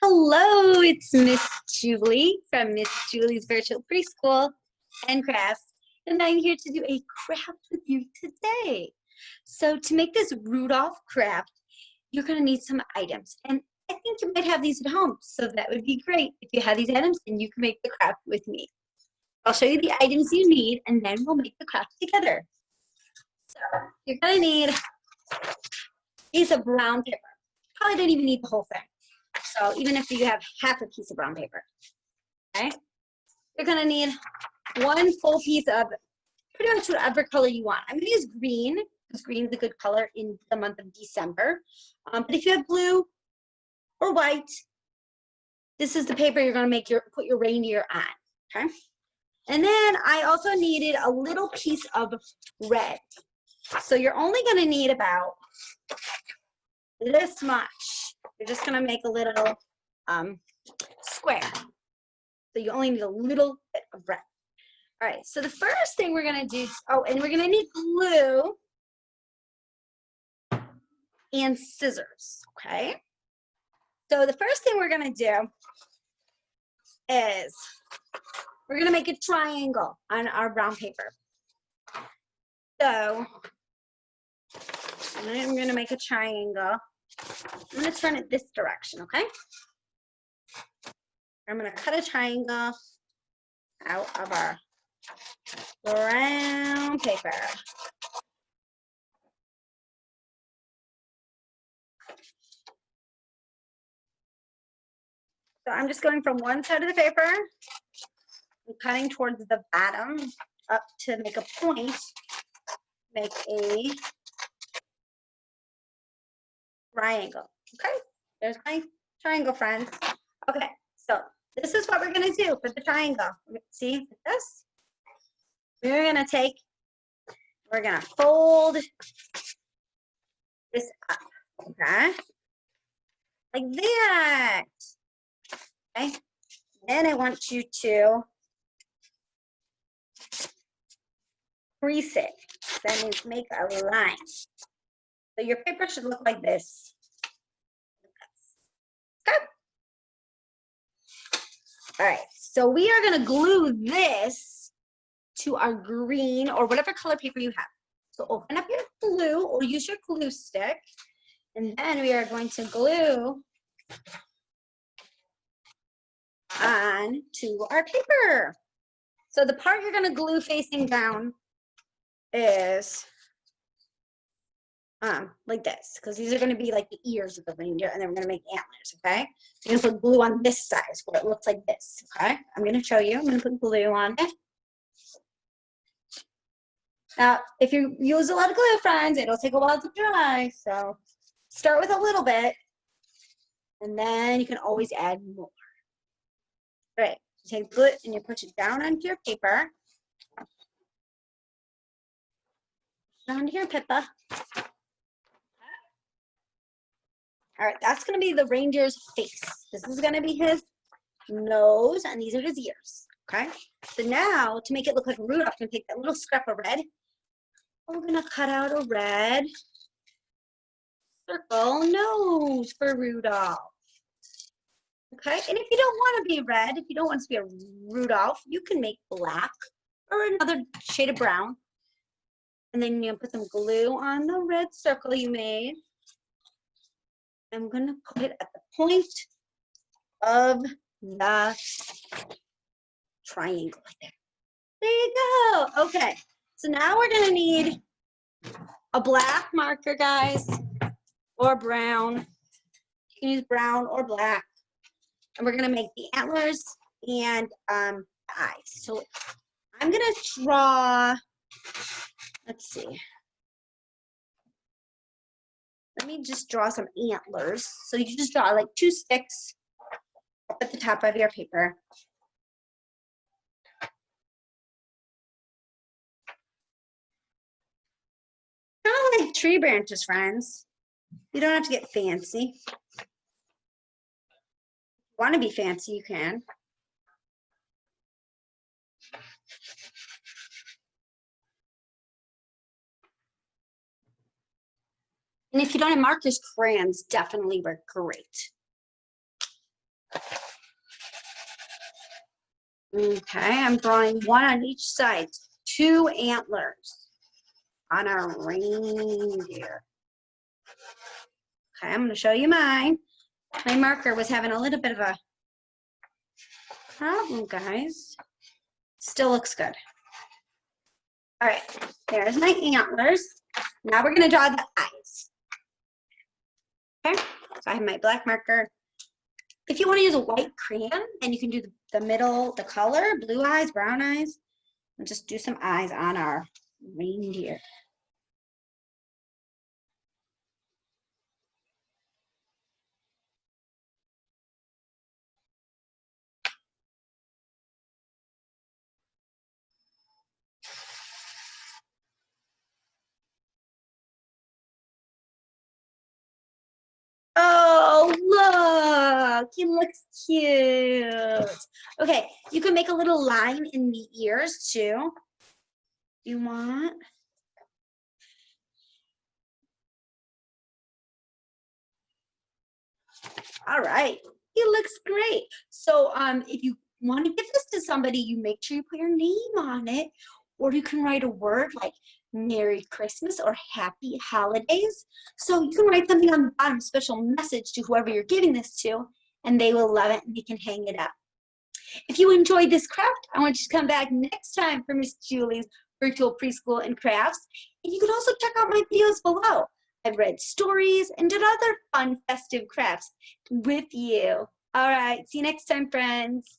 Hello, it's Miss Julie from Miss Julie's Virtual Preschool and Crafts, and I'm here to do a craft with you today. So to make this Rudolph craft, you're going to need some items, and I think you might have these at home, so that would be great if you have these items and you can make the craft with me. I'll show you the items you need, and then we'll make the craft together. So you're going to need a piece of brown paper. Probably don't even need the whole thing. So even if you have half a piece of brown paper, okay? You're gonna need one full piece of pretty much whatever color you want. I'm gonna use green, because green is a good color in the month of December. But if you have blue or white, this is the paper you're gonna put your reindeer on, okay? And then I also needed a little piece of red. So you're only gonna need about this much. You're just gonna make a little square. So you only need a little bit of red. All right, so the first thing we're gonna do, and we're gonna need glue and scissors, okay? So the first thing we're gonna do is we're gonna make a triangle on our brown paper. So I'm gonna make a triangle. I'm gonna turn it this direction, okay? I'm gonna cut a triangle out of our brown paper. So I'm just going from one side of the paper and cutting towards the bottom up to make a point, make a triangle. Okay, there's my triangle, friends. Okay, so this is what we're gonna do for the triangle. See this? We're gonna fold this up, okay? Like that. Okay, then I want you to crease it. That means make a line. So your paper should look like this. Okay. All right, so we are gonna glue this to our green or whatever color paper you have. So open up your glue or use your glue stick, and then we are going to glue on to our paper. So the part you're gonna glue facing down is like this, because these are going to be like the ears of the reindeer, and then we're going to make antlers, okay? So you're going to put glue on this side where it looks like this, okay? I'm going to show you. I'm going to put glue on it. Now, if you use a lot of glue, friends, it'll take a while to dry, so start with a little bit, and then you can always add more. All right, you take glue and you push it down onto your paper. Down to your paper. All right, that's gonna be the reindeer's face. This is gonna be his nose, and these are his ears, okay? So now, to make it look like Rudolph, I'm gonna take that little scrap of red. We're gonna cut out a red circle nose for Rudolph. Okay, and if you don't wanna be red, if you don't want to be a Rudolph, you can make black or another shade of brown. And then you're gonna put some glue on the red circle you made. I'm gonna put it at the point of the triangle right there. There you go. Okay, so now we're gonna need a black marker, guys, or brown. You can use brown or black. And we're gonna make the antlers and eyes. So I'm gonna draw, let's see. Let me just draw some antlers. So you just draw like 2 sticks up at the top of your paper. Kind of like tree branches, friends. You don't have to get fancy. If you want to be fancy, you can. And if you don't have markers, crayons definitely work great. Okay, I'm drawing one on each side. 2 antlers on our reindeer. Okay, I'm going to show you mine. My marker was having a little bit of a problem, guys. Still looks good. All right, there's my antlers. Now we're going to draw the eyes. Okay, so I have my black marker. If you want to use a white crayon, then you can do the middle, the color, blue eyes, brown eyes, and just do some eyes on our reindeer. Oh, look, he looks cute. Okay, you can make a little line in the ears too. You want? All right, he looks great. So if you want to give this to somebody, you make sure you put your name on it, or you can write a word like Merry Christmas or Happy Holidays. So you can write something on the bottom, special message to whoever you're giving this to, and they will love it and they can hang it up. If you enjoyed this craft, I want you to come back next time for Miss Julie's Virtual Preschool and Crafts. And you can also check out my videos below. I've read stories and did other fun festive crafts with you. All right, see you next time, friends.